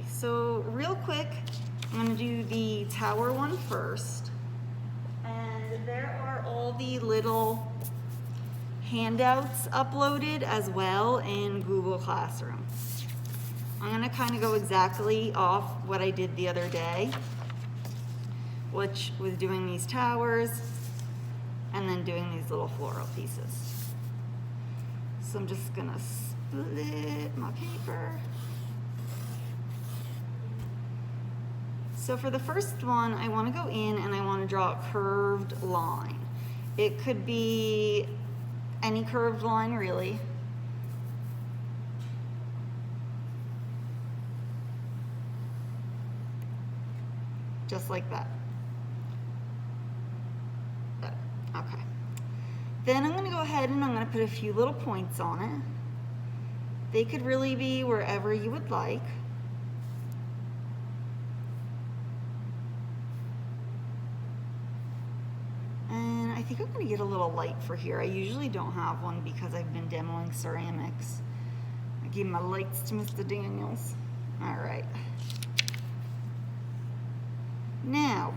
so real quick, I'm gonna do the tower one first. And there are all the little handouts uploaded as well in Google Classroom. I'm gonna kind of go exactly off what I did the other day, which was doing these towers and then doing these little floral pieces. So I'm just gonna split my paper. So for the first one, I want to go in and I want to draw a curved line. It could be any curved line, really. Just like that. Okay. Then I'm going to go ahead and I'm going to put a few little points on it. They could really be wherever you would like. And I think I'm going to get a little light for here. I usually don't have one because I've been demoing ceramics. I gave my lights to Mr. Daniels. All right. Now,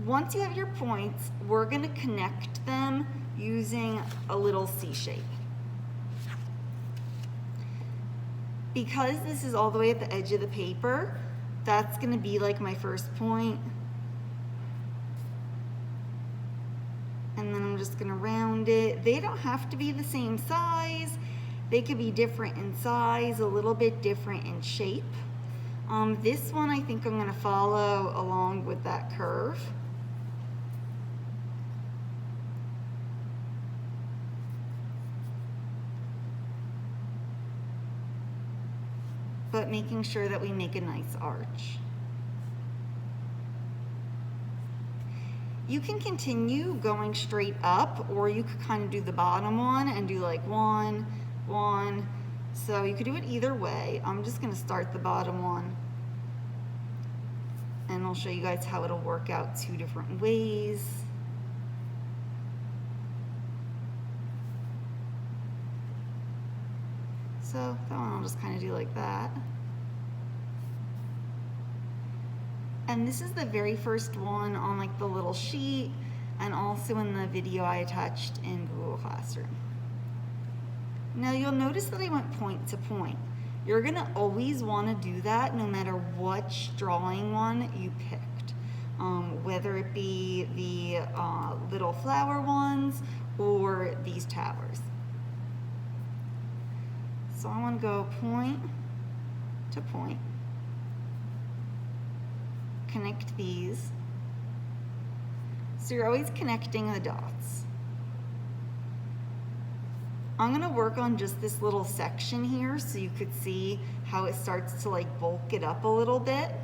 once you have your points, we're going to connect them using a little C shape. Because this is all the way at the edge of the paper, that's going to be like my first point. And then I'm just going to round it. They don't have to be the same size. They could be different in size, a little bit different in shape. This one I think I'm going to follow along with that curve. But making sure that we make a nice arch. You can continue going straight up, or you could kind of do the bottom one and do like one, one. So you could do it either way. I'm just going to start the bottom one. And I'll show you guys how it'll work out two different ways. So that one I'll just kind of do like that. And this is the very first one on like the little sheet and also in the video I attached in Google Classroom. Now you'll notice that I went point to point. You're gonna always wanna do that no matter which drawing one you picked. Whether it be the little flower ones or these towers. So I wanna go point to point. Connect these. So you're always connecting the dots. I'm gonna work on just this little section here so you could see how it starts to like bulk it up a little bit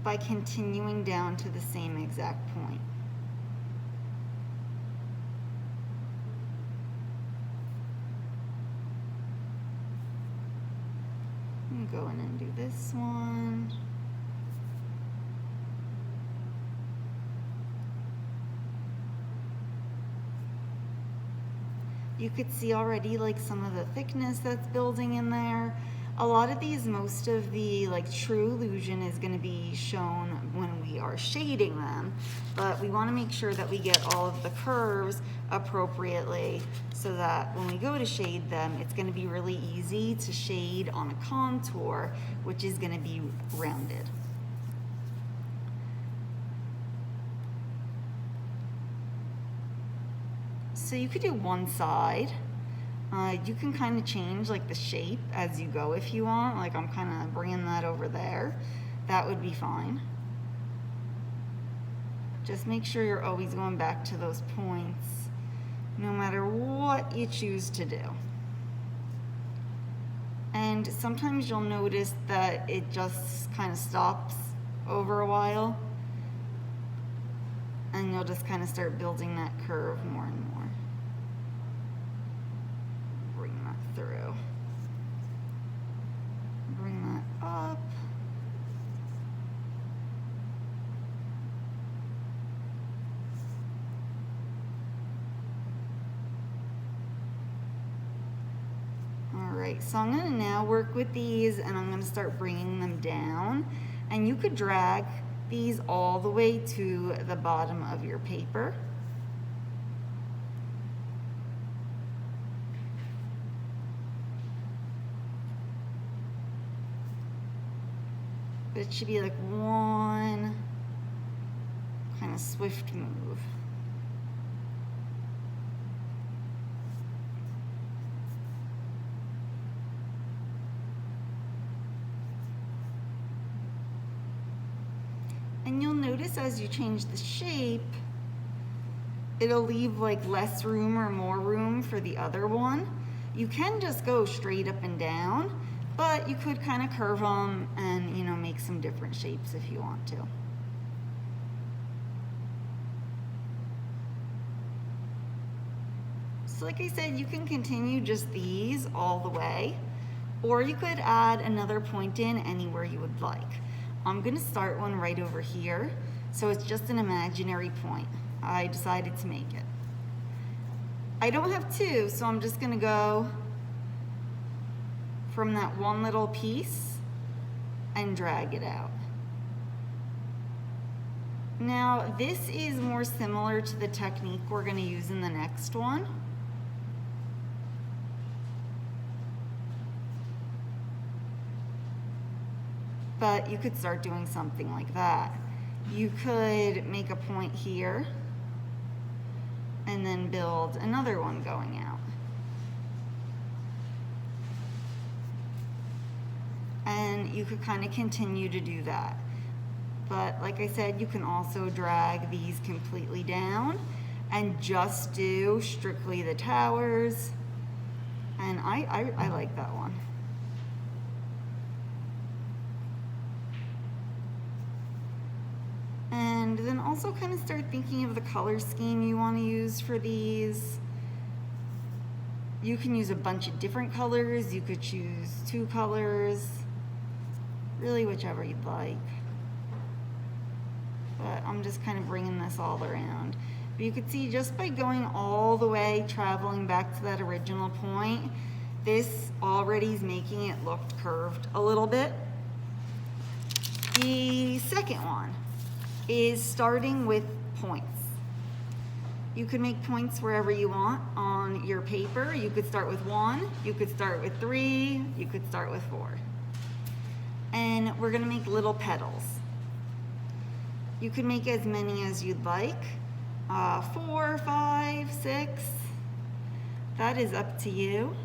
by continuing down to the same exact point. Go in and do this one. You could see already like some of the thickness that's building in there. A lot of these, most of the like true illusion is going to be shown when we are shading them, but we want to make sure that we get all of the curves appropriately so that when we go to shade them, it's going to be really easy to shade on a contour, which is going to be rounded. So you could do one side. You can kind of change like the shape as you go if you want. Like I'm kind of bringing that over there. That would be fine. Just make sure you're always going back to those points, no matter what you choose to do. And sometimes you'll notice that it just kind of stops over a while, and you'll just kind of start building that curve more and more. Bring that through. Bring that up. right, so I'm gonna now work with these and I'm gonna start bringing them down. And you could drag these all the way to the bottom of your paper. But it should be like one kind of swift move. And you'll notice as you change the shape, it'll leave like less room or more room for the other one. You can just go straight up and down, but you could kind of curve them and, you know, make some different shapes if you want to. So like I said, you can continue just these all the way, or you could add another point in anywhere you would like. I'm gonna start one right over here, so it's just an imaginary point. I decided to make it. I don't have two, so I'm just gonna go from that one little piece and drag it out. Now, this is more similar to the technique we're gonna use in the next one. But you could start doing something like that. You could make a point here and then build another one going out. And you could kind of continue to do that. But like I said, you can also drag these completely down and just do strictly the towers. And I like that one. And then also kind of start thinking of the color scheme you want to use for these. You can use a bunch of different colors. You could choose 2 colors, really whichever you'd like. But I'm just kind of bringing this all around. But you could see just by going all the way, traveling back to that original point, this already is making it look curved a little bit. The second one is starting with points. You could make points wherever you want on your paper. You could start with 1, you could start with 3, you could start with 4. And we're gonna make little petals. You could make as many as you'd like, 4, 5, 6. That is up to you.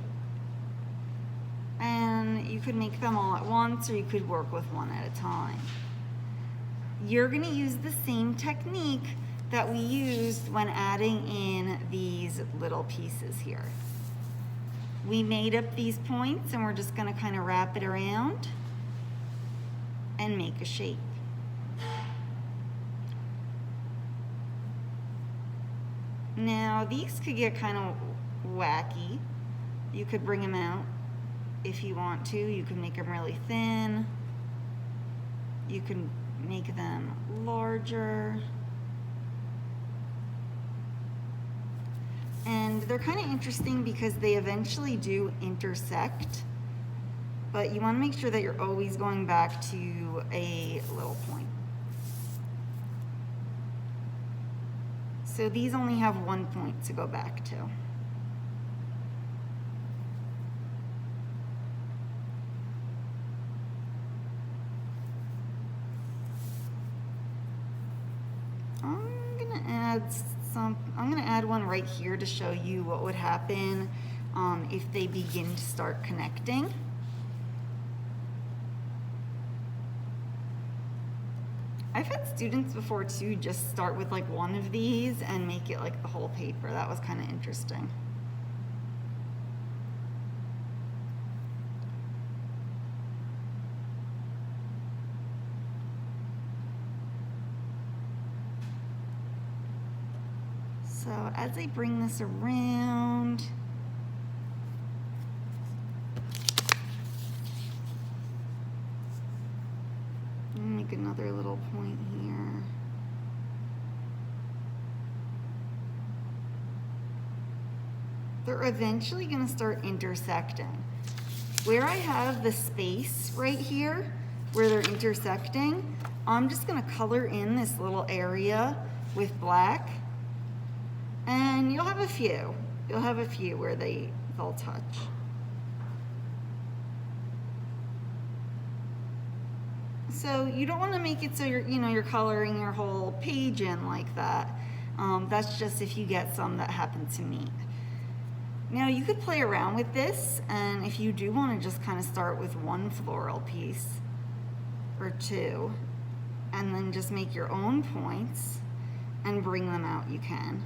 And you could make them all at once, or you could work with one at a time. You're gonna use the same technique that we used when adding in these little pieces here. We made up these points and we're just gonna kind of wrap it around and make a shape. Now these could get kind of wacky. You could bring them out if you want to. You can make them really thin. You can make them larger. And they're kind of interesting because they eventually do intersect, but you want to make sure that you're always going back to a little point. So these only have 1 point to go back to. I'm gonna add one right here to show you what would happen if they begin to start connecting. I've had students before too just start with like one of these and make it like the whole paper. That was kind of interesting. So as I bring this around, make another little point here. They're eventually going to start intersecting. where I have the space right here, where they're intersecting, I'm just gonna color in this little area with black. And you'll have a few. You'll have a few where they'll touch. So you don't want to make it so you're coloring your whole page in like that. That's just if you get some that happen to meet. Now you could play around with this, and if you do want to just kind of start with one floral piece or two, and then just make your own points and bring them out, you can.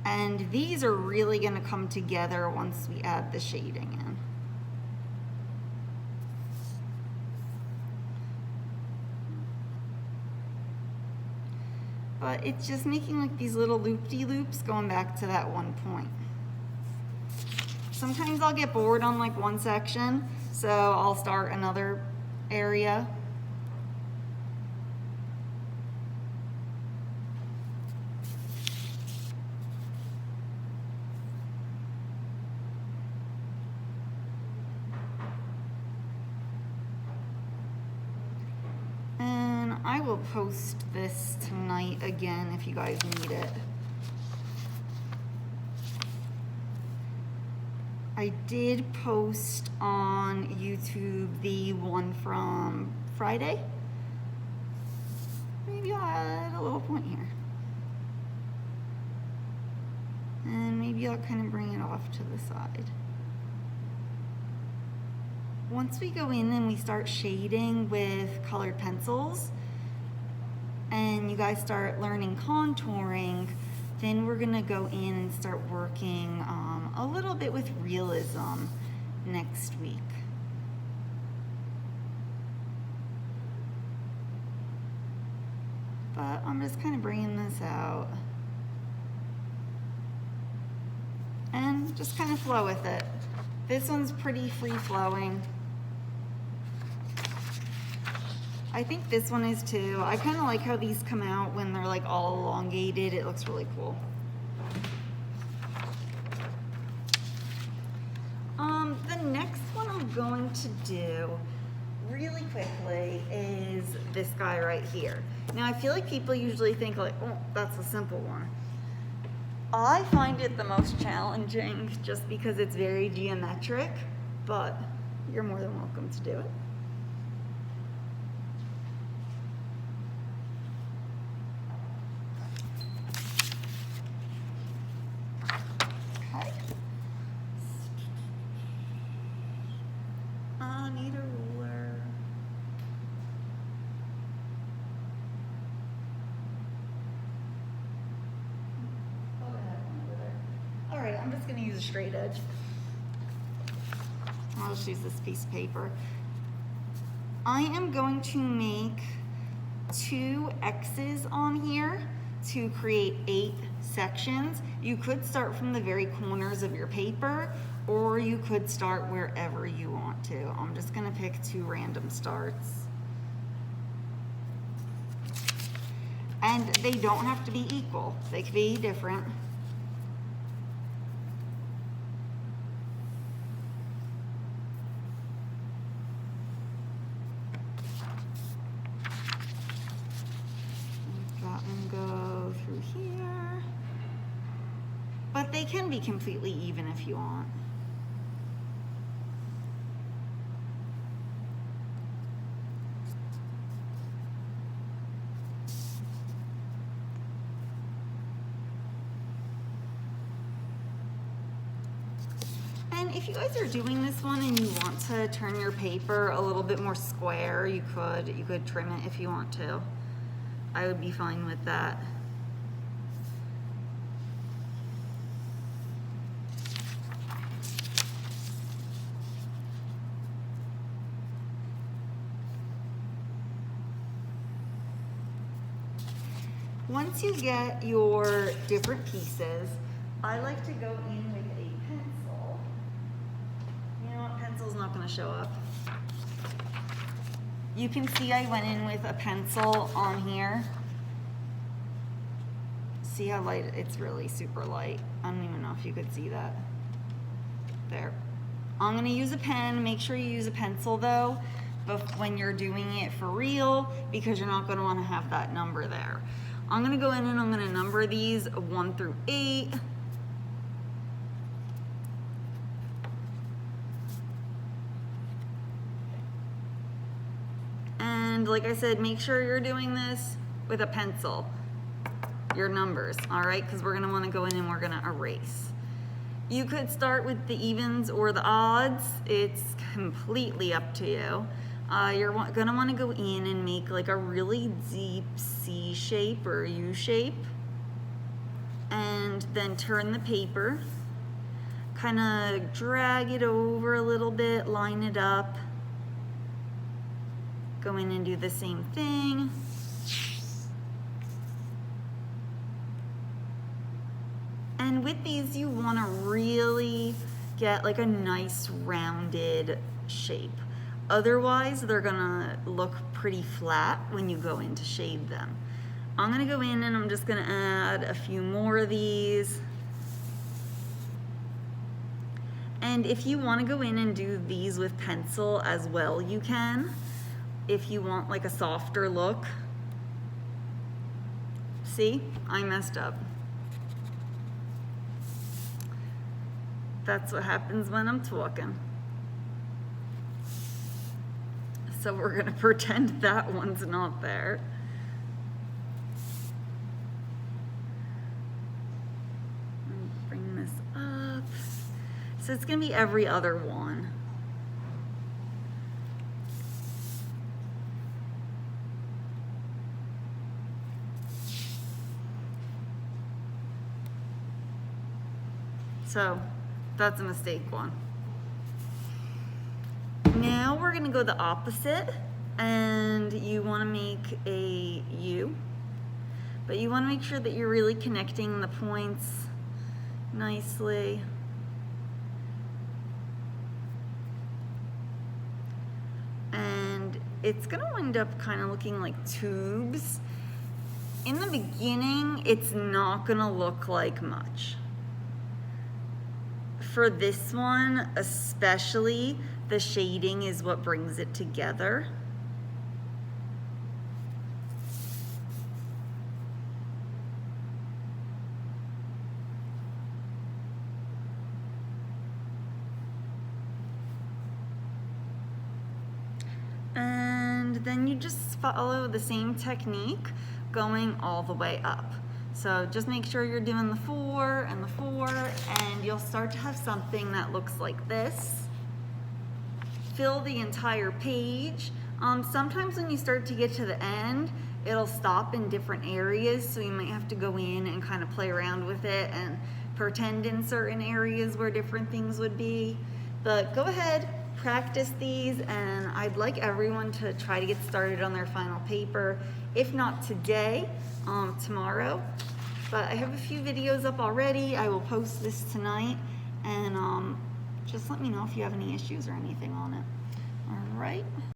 And these are really going to come together once we add the shading in. But it's just making like these little loop-de-loops going back to that one point. Sometimes I'll get bored on like one section, so I'll start another area. I will post this tonight again if you guys need it. I did post on YouTube the one from Friday. Maybe I'll add a little point here. And maybe I'll kind of bring it off to the side. Once we go in and we start shading with colored pencils, and you guys start learning contouring, then we're gonna go in and start working a little bit with realism next week. But I'm just kind of bringing this out and just kind of flow with it. This one's pretty free flowing. I think this one is too. I kind of like how these come out when they're like all elongated. It looks really cool. The next one I'm going to do really quickly is this guy right here. Now I feel like people usually think like, oh, that's a simple one. I find it the most challenging just because it's very geometric, but you're more than welcome to do it. I'm just going to use a straight edge. I'll just use this piece of paper. I am going to make 2 X's on here to create 8 sections. You could start from the very corners of your paper, or you could start wherever you want to. I'm just going to pick 2 random starts. And they don't have to be equal. They could be different. But they can be completely even if you want. And if you guys are doing this one and you want to turn your paper a little bit more square, you could trim it if you want to. I would be fine with that. Once you get your different pieces, I like to go in with a pencil. You know what, pencil's not gonna show up. You can see I went in with a pencil on here. See how light, it's really super light. I don't even know if you could see that. There. I'm gonna use a pen. Make sure you use a pencil though, when you're doing it for real, because you're not gonna wanna have that number there. I'm gonna go in and I'm gonna number these 1 through 8. And like I said, make sure you're doing this with a pencil, your numbers, all right? Because we're gonna wanna go in and we're gonna erase. You could start with the evens or the odds. It's completely up to you. You're gonna wanna go in and make like a really deep C shape or U shape. And then turn the paper, kind of drag it over a little bit, line it up. Go in and do the same thing. And with these, you want to really get like a nice rounded shape. Otherwise, they're gonna look pretty flat when you go in to shade them. I'm gonna go in and I'm just gonna add a few more of these. And if you want to go in and do these with pencil as well, you can. If you want like a softer look. See, I messed up. That's what happens when I'm talking. So we're gonna pretend that one's not there. Bring this up. So it's gonna be every other one. So that's a mistake one. Now we're gonna go the opposite, and you wanna make a U, but you wanna make sure that you're really connecting the points nicely. And it's gonna wind up kind of looking like tubes. In the beginning, it's not gonna look like much. For this one, especially, the shading is what brings it together. And then you just follow the same technique going all the way up. So just make sure you're doing the 4 and the 4, and you'll start to have something that looks like this. Fill the entire page. Sometimes when you start to get to the end, it'll stop in different areas, so you might have to go in and kind of play around with it and pretend in certain areas where different things would be. But go ahead, practice these, and I'd like everyone to try to get started on their final paper. If not today, tomorrow. But I have a few videos up already. I will post this tonight, and just let me know if you have any issues or anything on it. All right.